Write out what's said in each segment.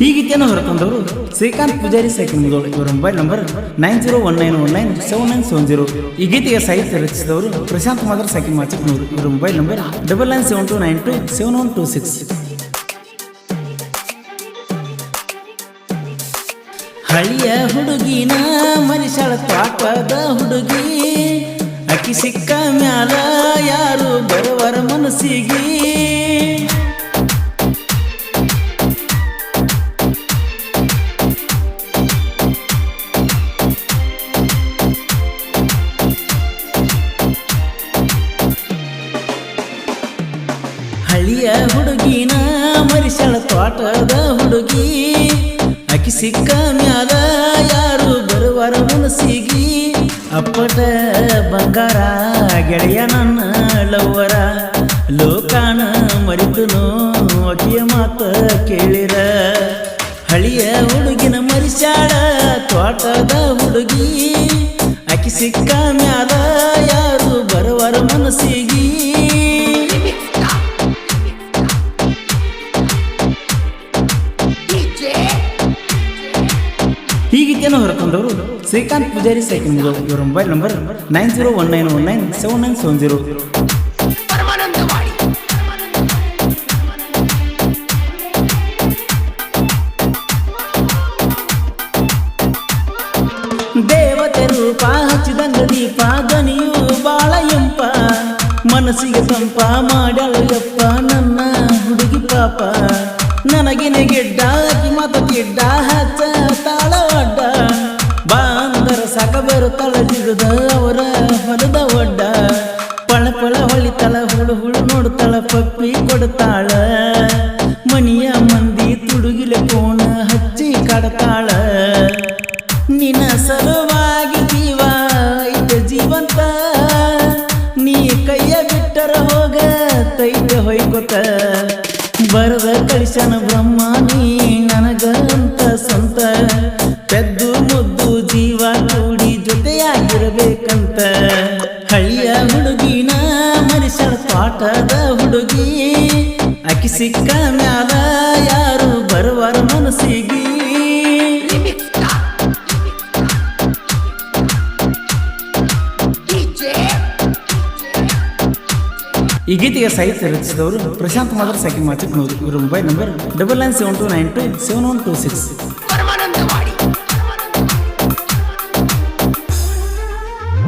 ಈ ಗೀತೆಯನ್ನು ಹೊರತಂದವರು ಶ್ರೀಕಾಂತ್ ಪೂಜಾರಿ ಸೈಕಿಲ್ ಮುದೋಳು. ಇವರ ಮೊಬೈಲ್ ನಂಬರ್ 9019197970. ಈ ಗೀತೆಗೆ ಸಾಹಿತ್ಯ ರಚಿಸಿದವರು ಪ್ರಶಾಂತ್ ಮಾದರ್ ಸೈಕಿಲ್ ಮಾಚಿಕ್ನೂರು. ಇವರ ಮೊಬೈಲ್ ನಂಬರ್ 9972927126. ಹಳಿಯ ಹುಡುಗಿನ ಮರಿಶಾಳ ತ್ವಾಟದ ಹುಡುಗಿ, ಅಕ್ಕಿ ಸಿಕ್ಕ ಮ್ಯಾಲ ಯಾರು ಬರುವರ ಮನಸ್ಸಿಗೆ. ಹಳಿಯ ಹುಡುಗಿನ ಮರಿಶಾಳ ತ್ವಾಟದ ಹುಡುಗಿ, ಅಕ್ಕಿ ಸಿಕ್ಕ ಮ್ಯಾಲ ಯಾರು ಬರುವರ ಮನಸ್ಸಿಗೆ. ಅಪ್ಪಟ ಬಂಗಾರ ಗೆಳೆಯ ನನ್ನ ಲವ್ವರ, ಲೋಕಾನ ಮರಿತನು ಅಕ್ಕಿಯ ಮಾತ ಕೇಳಿರ. ಹಳಿಯ ಹುಡುಗಿನ ಮರಿಶಾಳ ತ್ವಾಟದ ಹುಡುಗಿ, ಅಕ್ಕಿ ಸಿಕ್ಕ ಮ್ಯಾಲ ಯಾರು ಬರುವರ ಮನಸ್ಸಿಗೆ. ಈ ಗೀತೆಯನ್ನು ಹೊರತಂದವರು ಶ್ರೀಕಾಂತ್ ಪೂಜಾರಿ ಸೈಕಿಲ್ ಮುದೋಳು. ಇವರ ಮೊಬೈಲ್ ನಂಬರ್ 9019197970. ದೇವತೆ ರೂಪ ಹಚ್ಚಿದಂಗ ದೀಪ, ದನಿಯು ಬಾಳ ಎಂಪ, ಮನಸ್ಸಿಗೆ ತಂಪ ಮಾಡ್ಯಾಳಪ್ಪ ನನ್ನ ಹುಡುಗಿ ಪಾಪ. ನನಗಿನ ಗಿಡ್ಡ ಅಕ್ಕಿ ಮಾತ ಗಿಡ್ಡ ಹಚ್ಚ ತಾಳ ಒಡ್ಡ, ಬಾಂದರ ಸಾಕ ಬರುತ್ತಳ ಜಿಗದ ಅವರ ಹೊಲದ ಒಡ್ಡ. ಪಳ ಪಳ ಹೊಳಿತಾಳ ಹುಳು ಹುಳು ನೋಡ್ತಾಳ ಪಪ್ಪಿ ಕೊಡ್ತಾಳ, ಮನಿಯ ಮಂದಿ ತುಡುಗಿಲೆ ಕೋಣ ಹಚ್ಚಿ ಕಾಡತಾಳ. ನಿನ್ನ ಸಲುವಾಗಿ ಜೀವ ಐತ ಜೀವಂತ, ನೀ ಕೈಯ ಬಿಟ್ಟರ ಹೋಗ ತೈತ ಹೊಯ್ಕೊತ. ಬರದ ಕಳಿಸನ ಬ್ರಹ್ಮ ನೀ ನನಗಂತ ಸ್ವಂತ, ಪೆದ್ದು ಮುದ್ದು ಜೀವ ಕೂಡಿ ಜೊತೆಯಾಗಿರಬೇಕಂತ. ಹಳ್ಳಿಯ ಹುಡುಗಿನ ಮರಿಶಾಳ ತ್ವಾಟದ ಹುಡುಗಿ, ಅಕ್ಕಿ ಸಿಕ್ಕ ಮ್ಯಾಲ ಯಾರು ಬರುವರ ಮನಸ್ಸಿಗೆ. ಈ ಗೀತೆಗೆ ಸಾಹಿತ್ಯ ರಚಿಸಿದವರು ಪ್ರಶಾಂತ್ ಮಾದರ್ ಸೈಕಿಲ್ ಮಾಚಿಕ್ನೂರು. ಇವರ ಮೊಬೈಲ್ ನಂಬರ್ 9972927126.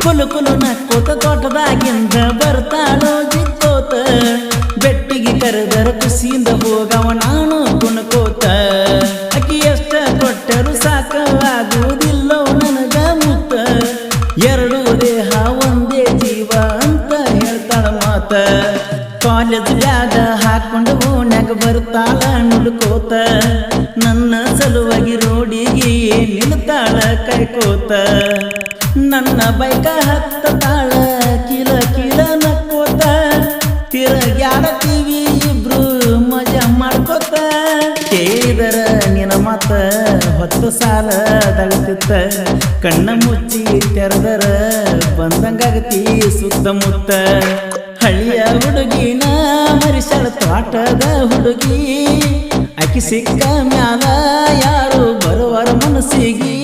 ಕುಲು ಕುಲು ನಕ್ಕೋತ ತೋಟದಾಗಿಂದ ಬರ್ತಾಳೋ ಜಿಕ್ಕೋತ, ಬೆಟ್ಟಿಗೆ ಕರೆದರ ಖುಷಿಯಿಂದ ಹೋಗವ ನಾನು ಕುಣಕೋತ. ಅಕ್ಕಿ ಎಷ್ಟ ಕೊಟ್ಟರು ಸಾಕವಾಗುವುದಿಲ್ಲೋ ನನಗ ಮುತ್ತ, ಎರಡು ದೇಹ ಒಂದೇ ಜೀವ ಅಂತ ಹೇಳ್ತಾಳ ಮಾತ. ಕಾಲೇಜ್ ಬ್ಯಾಗ ಹಾಕೊಂಡು ಓಣ್ಯಾಗ ಬರ್ತಾಳ ನುಡ್ಕೋತ, ನನ್ನ ಸಲುವಾಗಿ ರೋಡಿಗೆ ನಿಲ್ತಾಳ ಕೈಕೋತ. ನನ್ನ ಬೈಕ ಹತ್ತಾಳ ಕಿಲ ಕಿಲ ನಕ್ಕೋತ, ತಿರುಗ್ಯಾಡತೀವಿ ಇಬ್ರು ಮಜಾ ಮಾಡ್ಕೋತ. ಕೇಳಿದರ ನಿನ ಮಾತ ಹೊತ್ತು ಸಾಲ ತಗತಿತ್ತ, ಕಣ್ಣ ಮುಚ್ಚಿ ತೆರೆದರ ಬಂದಂಗಾಗತಿ ಸುತ್ತಮುತ್ತ. ಹಳ್ಳಿಯ ಹುಡುಗಿನ ಮರಿಶಾಳ ತ್ವಾಟದ ಹುಡುಗಿ, ಅಕ್ಕಿ ಸಿಕ್ಕ ಮ್ಯಾಲ ಯಾರು ಬರುವರ ಮನಸ್ಸಿಗೆ.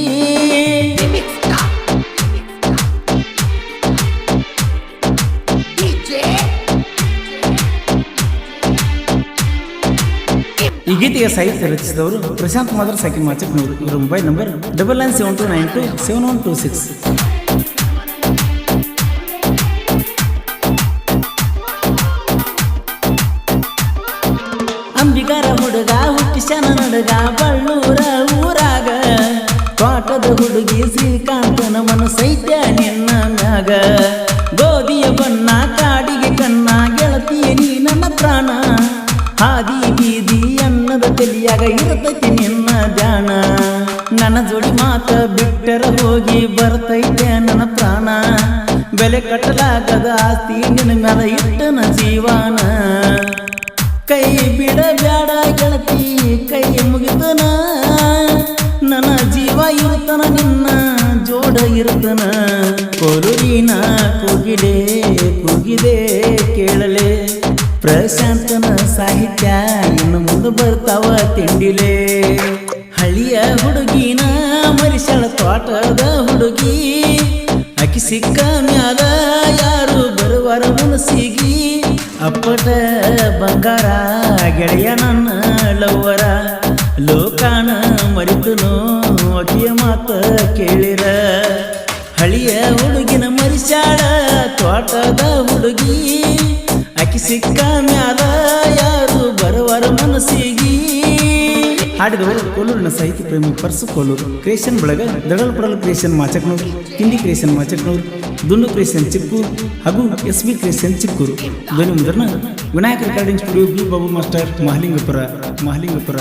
ಈ ಗೀತೆಗೆ ಸಾಹಿತ್ಯ ರಚಿಸಿದವರು ಪ್ರಶಾಂತ್ ಮಾದರ್ ಸೈಕಿಲ್ ಮಾಚಿಕ್ನೂರು. ಇವರ ಮೊಬೈಲ್ ನಂಬರ್ 9972927126. ಅಂಬಿಗರ ಹುಡುಗ ಹುಟ್ಟಿಸನ ನಡುಗ ಬಳ್ಳೂರ ಊರಾಗ, ತ್ವಾಟದ ಹುಡುಗಿ ಶ್ರೀಕಾಂತನ ಮನಸೈತ್ಯ ನಿನ್ನ ಮ್ಯಾಗ. ಗೋಧಿಯ ಬಣ್ಣ ಕಾಡಿಗೆ ಕಣ್ಣ ಗೆಳತಿಯ ನೀ ನನ್ನ ಪ್ರಾಣ, ಹಾದಿ ಬೀದಿ ಅನ್ನದ ತಲಿಯಾಗ ಇರತೈತಿ ನಿನ್ನ ಧ್ಯಾನ. ನನ್ನ ಜೋಡಿ ಮಾತ ಬಿಟ್ಟರ ಹೋಗಿ ಬರ್ತೈತೆ ನನ್ನ ಪ್ರಾಣ, ಬೆಲೆ ಕಟ್ಟಲಾಗದ ಆಸ್ತಿ ನಿನ್ನ ಮ್ಯಾಲ ಇಟ್ಟನ ಜೀವನ. ಕೈ ಬಿಡ ಬ್ಯಾಡ ಗೆಳತಿ ಕೈ ಮುಗಿತನ, ನನ್ನ ಜೀವ ಇರುತ್ತನ ನಿನ್ನ ಜೋಡ ಇರುತ್ತನ. ಕೊಲುವಿನ ಕೂಗಿದೆ ಕೇಳಲೆ, ಪ್ರಶಾಂತನ ಸಾಹಿತ್ಯ ನಿನ್ನ ಮುಂದೆ ಬರ್ತಾವ ತಿಂಡಿಲೇ. ಹಳ್ಳಿಯ ಹುಡುಗಿನ ಮರಿಸಳ ತೋಟದ ಹುಡುಗಿ, ಅಕ್ಕಿ ಸಿಕ್ಕ ಮ್ಯಾಲ ಯಾರು ಬರುವರ ಮನಸ್ಸಿಗಿ. ಅಪ್ಪಟ ಬಂಗಾರ ಗೆಳೆಯ ನನ್ನ ಲವ್ವರ, ಲೋಕಾನ ಮರಿತನು ಅಕ್ಕಿಯ ಮಾತ ಕೇಳಿರ. ಹಳಿಯ ಹುಡುಗಿನ ಮರಿಸಾಳ ತೋಟದ ಹುಡುಗಿ, ಅಕ್ಕಿ ಸಿಕ್ಕ ಮ್ಯಾಲ ಯಾರು ಬರುವರ ಮನಸ್ಸಿಗಿ. ಹಾಡಿದವರು ಕೋಲೂರಿನ ಸಾಹಿತ್ಯ ಪ್ರೇಮಿ ಪರ್ಸು ಕೋಲೂರು. ಕ್ರಿಯೇಷನ್ ಬಳಗ ದಡಲ್ಪಡಲ್ ಕ್ರಿಯೇಷನ್ ಮಾಚಕ್ನೂರು, ತಿಂಡಿ ಕ್ರಿಯೇಷನ್ ಮಾಚಕ್ನೂರು, ದುಂಡು ಕ್ರಿಯೇಷನ್ ಚಿಕ್ಕೂರು ಹಾಗೂ SB ಕ್ರಿಯೇಷನ್ ಚಿಕ್ಕೂರು. ಧ್ವನಿ ಮುದ್ರಣ Vinayaka recording studio, B Babu master, Mahalingapura.